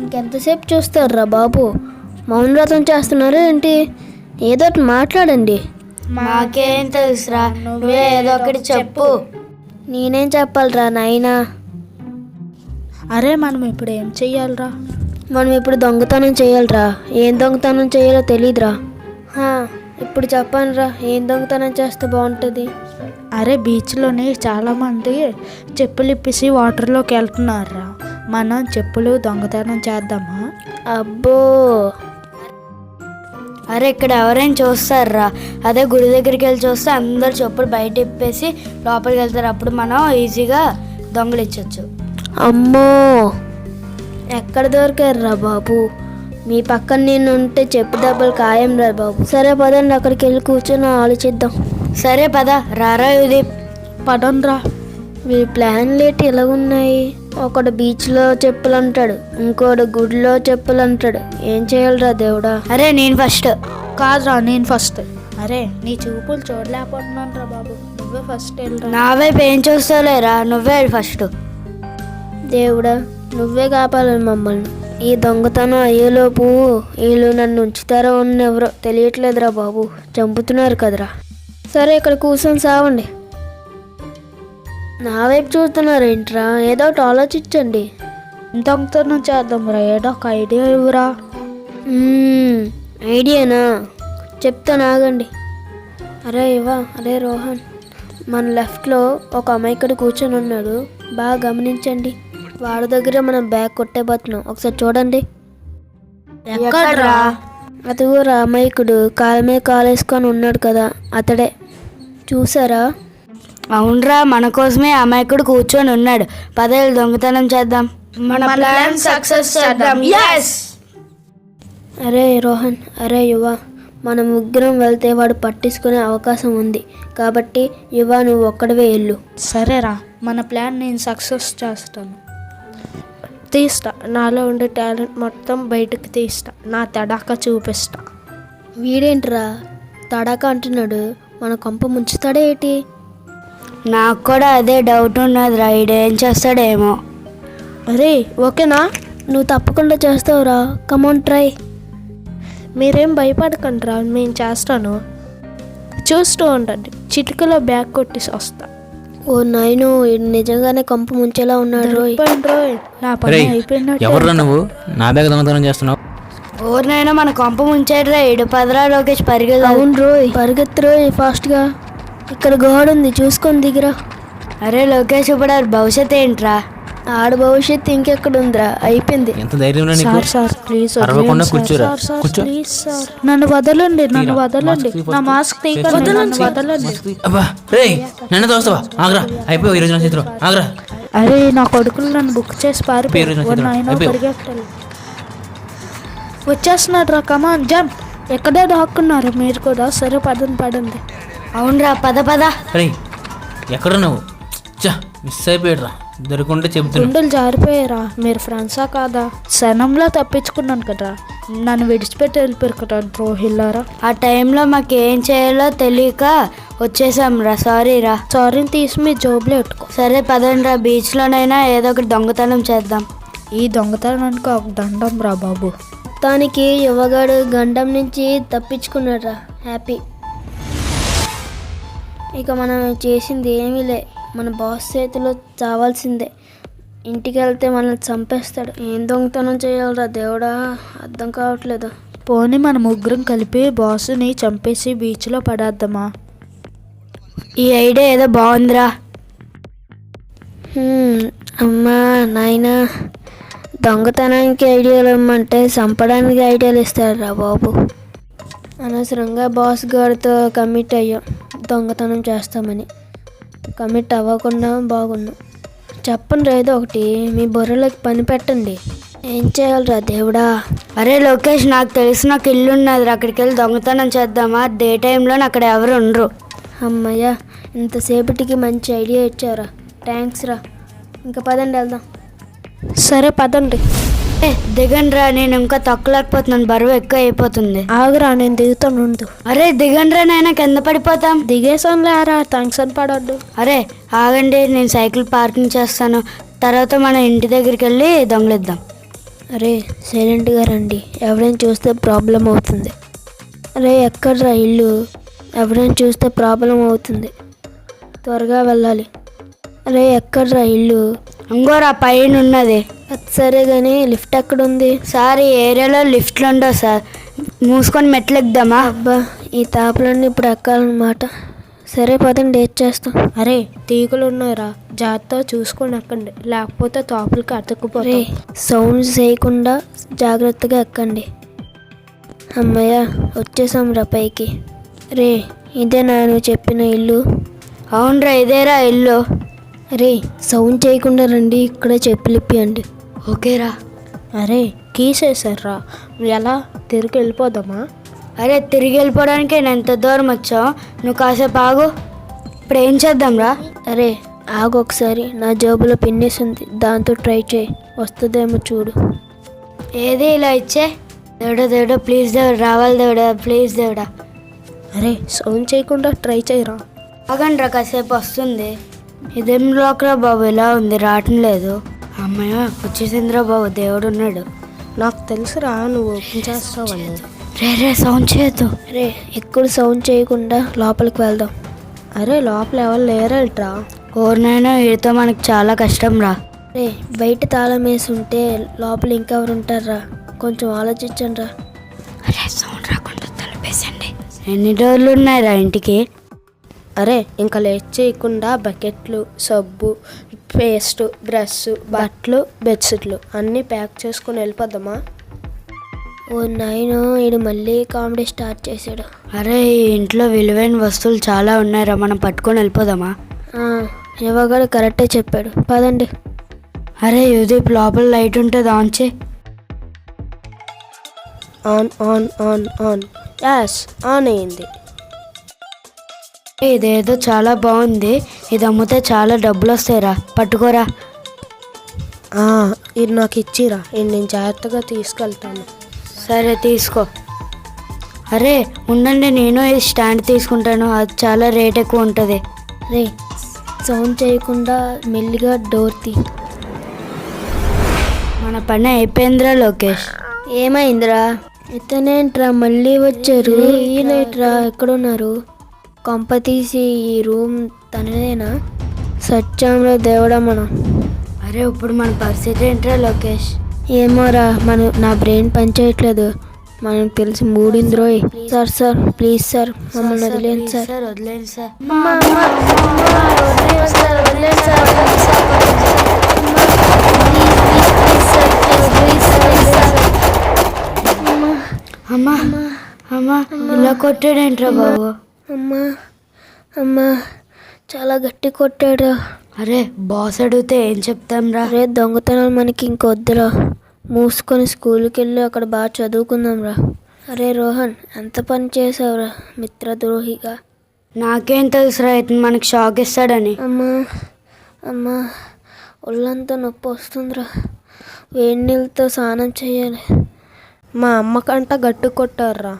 ఇంకెంతసేపు చూస్తారా బాబు? మౌనవ్రతం చేస్తున్నారు ఏంటి? ఏదో ఒకటి మాట్లాడండి. మాకేం తెలుసురా, నువ్వే ఏదో ఒకటి చెప్పు. నేనేం చెప్పాలిరా నాయనా? అరే మనం ఇప్పుడు ఏం చెయ్యాలిరా? మనం ఇప్పుడు దొంగతనం చేయాలిరా. ఏం దొంగతనం చేయాలో తెలీదురా. ఇప్పుడు చెప్పండిరా, ఏం దొంగతనం చేస్తే బాగుంటుంది? అరే బీచ్లోని చాలామంది చెప్పులు ఇప్పేసి వాటర్లోకి వెళ్తున్నారా, మనం చెప్పులు దొంగతనం చేద్దామా? అబ్బో, అరే ఇక్కడ ఎవరైనా చూస్తారా? అదే గుడి దగ్గరికి వెళ్ళి చూస్తే అందరు చెప్పులు బయట ఇప్పేసి లోపలికి వెళ్తారు. అప్పుడు మనం ఈజీగా దొంగలు ఇచ్చచ్చు. అమ్మో, ఎక్కడ దొరికారురా బాబు? మీ పక్కన నేను ఉంటే చెప్పు దెబ్బలు ఖాయం రా బాబు. సరే పదండి, అక్కడికి వెళ్ళి కూర్చొని ఆలోచిద్దాం. సరే పద, రారా యుదీప్. పదండ్రా. మీ ప్లాన్లు ఏంటి ఇలాగున్నాయి? ఒకడు బీచ్లో చెప్పులు అంటాడు, ఇంకోడు గుడిలో చెప్పులు అంటాడు. ఏం చేయాలిరా దేవుడా? అరే నేను ఫస్ట్. కాదురా నేను ఫస్ట్. అరే నీ చూపులు చూడలేకపోతున్నాను రా బాబు, నువ్వే ఫస్ట్ వెళ్ళరా. నా వైపు ఏం చూస్తావులేరా, నువ్వే ఫస్ట్. దేవుడా, నువ్వే కాపాలి మమ్మల్ని. ఈ దొంగతనం అయ్యేలోపు వీళ్ళు నన్ను ఉంచుతారో ఎవరో తెలియట్లేదురా బాబు. చంపుతున్నారు కదరా. సరే ఇక్కడ కూర్చొని సావండి. నా వైపు చూస్తున్నారు ఏంట్రా? ఏదో ఒకటి ఆలోచించండి. దొంగతనం చేద్దాంరా, ఏదో ఒక ఐడియా ఇవ్వరా. ఐడియానా? చెప్తాను ఆగండి. అరే రోహన్, మన లెఫ్ట్లో ఒక అమాయకుడు కూర్చొని ఉన్నాడు. బాగా గమనించండి. వాడి దగ్గర మనం బ్యాగ్ కొట్టేపోతున్నాం. ఒకసారి చూడండి. ఎక్కడ్రా? అదిగోరా అమాయకుడు, కాళ్ళ మీద కాలేసుకొని ఉన్నాడు కదా, అతడే. చూసారా? అవునరా, మన కోసమే అమాయకుడు కూర్చొని ఉన్నాడు. పదేళ్ళు దొంగతనం చేద్దాం, మన ప్లాన్ సక్సెస్ చేద్దాం. yes. అరే రోహన్, అరే యువ, మనం ముగ్గురం వెళ్తే వాడు పట్టించుకునే అవకాశం ఉంది. కాబట్టి యువ, నువ్వు ఒక్కడవే వెళ్ళు. సరేరా, మన ప్లాన్ నేను సక్సెస్ చేస్తాను. తీస్తా, నాలో ఉండే టాలెంట్ మొత్తం బయటకు తీస్తా. నా తడాక చూపిస్తా. వీడేంట్రా తడాక అంటున్నాడు? మన కొంప ముంచుతాడే ఏంటి? నాకు కూడా అదే డౌట్ ఉన్నదిరా, ఈడేం చేస్తాడేమో. అరే ఓకేనా? నువ్వు తప్పకుండా చేస్తావురా. కమాన్ ట్రై. మీరేం భయపడకండి రా, నేను చేస్తాను. చూస్తూ ఉండండి, చిటికలో బ్యాగ్ కొట్టేసి వస్తా. ఓ నాయను, నిజంగానే కొంప ముంచేలా ఉన్నాడు. రోయ్, నా పని అయిపోయినట్టు. ఎవర్రా నువ్వు? నా బ్యాగ్ దొంగతనం చేస్తున్నావు? ఊరినైనా మన కొంప ముంచాడు రా. ఇడు పదరా లోకేష్, పరిగెత్తా. అవును రోయ్, పరిగెత్తు రోయ్ ఫాస్ట్గా. ఇక్కడ గోడ ఉంది, చూసుకొని దిగిరా. అరే లోకేష్, ఇప్పుడు భవిష్యత్ ఏంట్రా? ఆడ భవిష్యత్తు ఇంకెక్కడ ఉందిరా, అయిపోయింది. ఎంత ధైర్యం సార్ ప్లీజ్ అరవకుండా కూర్చోరా. కూర్చో. ప్లీజ్ సార్, నన్ను వదలండి, నన్ను వదలండి. నా మాస్క్ తీయకండి, నన్ను వదలండి. అబ్బా రేయ్, నన్ను తోస్తావా? ఆగ్రా, అయిపోయి ఈరోజు నా చేతిలో. ఆగ్రా. అరే నా కొడుకులు నన్ను బుక్ చేసి పారిపోయారు. పరిగెట్టాలి. వచ్చేస్తున్నాడు రా, కమాన్ జంప్. ఎక్కడే దాక్కున్నారు మీరు కూడా. సరే పదండి. అవునరా, పద పద. రేయ్, ఎక్కడ నువ్వు? మిస్ అయిపోయాడు రా. దొరకుంటే చెబుతున్నా. గుండెలు జారిపోయారా? మీరు ఫ్రెండ్సా కాదా? క్షణంలో తప్పించుకున్నాను కదా, నన్ను విడిచిపెట్టి వెళ్ళిపోయారు కదా ద్రోహిల్లారా. ఆ టైంలో మాకు ఏం చేయాలో తెలియక వచ్చేసాం రా. సారీ రా. సారీని తీసి మీ జోబులో పెట్టుకో. సరే పదండి రా, బీచ్లోనైనా ఏదో ఒకటి దొంగతనం చేద్దాం. ఈ దొంగతనానికి ఒక దండం రా బాబు. మొత్తానికి యువగాడు గండం నుంచి తప్పించుకున్నాడు రా. హ్యాపీ. ఇక మనం చేసింది ఏమీ లే, మన బాస్ చేతిలో చావాల్సిందే. ఇంటికి వెళ్తే మనల్ని చంపేస్తాడు. ఏం దొంగతనం చేయాలరా దేవుడా, అర్థం కావట్లేదు. పోనీ మన ముగ్గురం కలిపి బాస్ని చంపేసి బీచ్లో పడేద్దామా? ఈ ఐడియా ఏదో బాగుందిరా. అమ్మా నాయనా, దొంగతనానికి ఐడియాలు ఇమ్మంటే చంపడానికి ఐడియాలు ఇస్తారా బాబు. అనవసరంగా బాస్ గారితో కమిట్ అయ్యాం దొంగతనం చేస్తామని. కమిట్ అవ్వకుండా బాగున్నాం. చెప్పండి ఏదో ఒకటి, మీ బుర్రలోకి పని పెట్టండి. ఏం చేయాలిరా దేవుడా? అరే లోకేష్, నాకు తెలిసిన ఒక ఇల్లు ఉన్నది, అక్కడికి వెళ్ళి దొంగతనం చేద్దామా? డే టైంలో అక్కడ ఎవరు ఉండరు. అమ్మయ్యా, ఇంతసేపటికి మంచి ఐడియా ఇచ్చారా. థ్యాంక్స్ రా. ఇంకా పదండి వెళ్దాం. సరే పదండి. దిగండి రా, నేను ఇంకా తొక్కలేకపోతున్నాను, బరువు ఎక్కువ అయిపోతుంది. ఆగురా, నేను దిగుతాను ఉండు. అరే దిగండి రా నాయన, కింద పడిపోతాం. దిగేసాను లేరా, టెన్షన్ పడొద్దు. అరే ఆగండి, నేను సైకిల్ పార్కింగ్ చేస్తాను, తర్వాత మన ఇంటి దగ్గరికి వెళ్ళి దొంగలిద్దాం. అరే సైలెంట్గా రండి, ఎవరైనా చూస్తే ప్రాబ్లం అవుతుంది. అరే ఎక్కడ్రా ఇల్లు, ఎవరైనా చూస్తే ప్రాబ్లం అవుతుంది, త్వరగా వెళ్ళాలి. అరే ఎక్కడ్రా ఇల్లు? ఇంకోరా పైన ఉన్నది. అది సరే కానీ లిఫ్ట్ ఎక్కడుంది? సార్ ఈ ఏరియాలో లిఫ్ట్లు ఉండవు సార్, మూసుకొని మెట్లు ఎక్కుదామా? అబ్బా ఈ తాపలన్నీ ఇప్పుడు ఎక్కాలన్నమాట. సరే పదండి, ఏం చేస్తాం. అరే తీగలు ఉన్నాయిరా, జాగ్రత్తగా చూసుకొని ఎక్కండి, లేకపోతే తోపులకి అరే అతుక్కుపోతాయి. సౌండ్ చేయకుండా జాగ్రత్తగా ఎక్కండి. అమ్మయ్య వచ్చేసాం రా పైకి. రే ఇదేనా నువ్వు చెప్పిన ఇల్లు? అవునరా ఇదేరా ఇల్లు. అరే సౌండ్ చేయకుండా రండి, ఇక్కడే చెప్పులిప్పియండి. ఓకేరా. అరే కీసేసారా, ఎలా తిరిగి వెళ్ళిపోదామా? అరే తిరిగి వెళ్ళిపోవడానికి నేను ఎంత దూరం వచ్చావు, నువ్వు కాసేపు ఆగు, ఇప్పుడు ఏం చేద్దాం రా? అరే ఆగు ఒకసారి, నా జేబులో పిన్నేసి ఉంది, దాంతో ట్రై చేయి, వస్తుందేమో చూడు. ఏది ఇలా ఇచ్చే. దేవుడా దేవుడా ప్లీజ్ దేవుడా, రావాలి దేవుడా ప్లీజ్ దేవుడా. అరే సౌండ్ చేయకుండా ట్రై చేయరా. ఆగండి రా, కాసేపు వస్తుంది. ఇదేం లోకరా బాబు, ఇలా ఉంది, రావటం లేదు. అమ్మయ్య వచ్చేసిందిరా బాబు, దేవుడు ఉన్నాడు. నాకు తెలుసురా నువ్వు ఓపెన్ చేస్తావని. రే సౌండ్ చేయొద్దు. అరే ఎక్కువ సౌండ్ చేయకుండా లోపలికి వెళ్దాం. అరే లోపల ఎవరు లేరట్రా. ఓరినైనా వీడితో మనకు చాలా కష్టం రా. రే బయట తాళం వేసి ఉంటే లోపల ఇంకెవరు ఉంటారా, కొంచెం ఆలోచించండి రా. అరే సౌండ్ రాకుండా తలుపేసండి. ఎన్ని రోజులు ఉన్నాయిరా ఇంటికి? అరే ఇంకా లేట్ చేయకుండా బకెట్లు, సబ్బు, పేస్ట్, బ్రష్, బట్టలు, బెడ్షీట్లు అన్నీ ప్యాక్ చేసుకుని వెళ్ళిపోద్దామా? ఓ నాయనో ఈడు మళ్ళీ కామెడీ స్టార్ట్ చేశాడు. అరే ఈ ఇంట్లో విలువైన వస్తువులు చాలా ఉన్నాయిరా, మనం పట్టుకొని వెళ్ళిపోదామా? యువగాడు కరెక్టే చెప్పాడు, పదండి. అరే యుదీప్ లోపల లైట్ ఉంటుంది, ఆన్ చేయి. On on on on. Yes on అయింది. ఇదేదో చాలా బాగుంది, ఇది అమ్మితే చాలా డబ్బులు వస్తాయిరా, పట్టుకోరా. ఇది నాకు ఇచ్చిరా, ఇది నేను జాగ్రత్తగా తీసుకెళ్తాను. సరే తీసుకో. అరే ఉండండి, నేను ఈ స్టాండ్ తీసుకుంటాను, అది చాలా రేట్ ఎక్కువ ఉంటుంది. రే సౌండ్ చేయకుండా మెల్లిగా డోర్ తీ. మన పని అయిపోయిందిరా లోకేష్. ఏమైందిరా? ఇతనేంట్రా మళ్ళీ వచ్చారు? ఈయనేట్రా ఎక్కడున్నారు? కొంప తీసి ఈ రూమ్ తనదేనా? సత్యంలో దేవుడా మనం. అరే ఇప్పుడు మన పరిస్థితి ఏంట్రా లోకేష్? ఏమోరా, నా బ్రెయిన్ పనిచేయట్లేదు, మనకు తెలిసి మూడింద్రోయ్. సార్ ప్లీజ్ సార్ మమ్మల్ని వదిలేండి సార్. వదిలేండి సార్. అమ్మా అమ్మా ఇలా కొట్టాడేంట్రా బాబు? అమ్మా చాలా గట్టి కొట్టాడు. అరే బాస్ అడిగితే ఏం చెప్తాం రా? అరే దొంగతనాలు మనకి ఇంకొద్దురా, మూసుకొని స్కూల్కి వెళ్ళి అక్కడ బాగా చదువుకుందాం రా. అరే రోహన్ ఎంత పని చేసావురా మిత్రద్రోహిగా. నాకేం తెలుసురా ఇతను మనకి షాక్ ఇస్తాడని. అమ్మా ఒళ్ళంతా నొప్పి వస్తుందిరా, వేడి నీళ్ళతో స్నానం చేయాలి. మా అమ్మకంట గట్టి కొట్టారురా.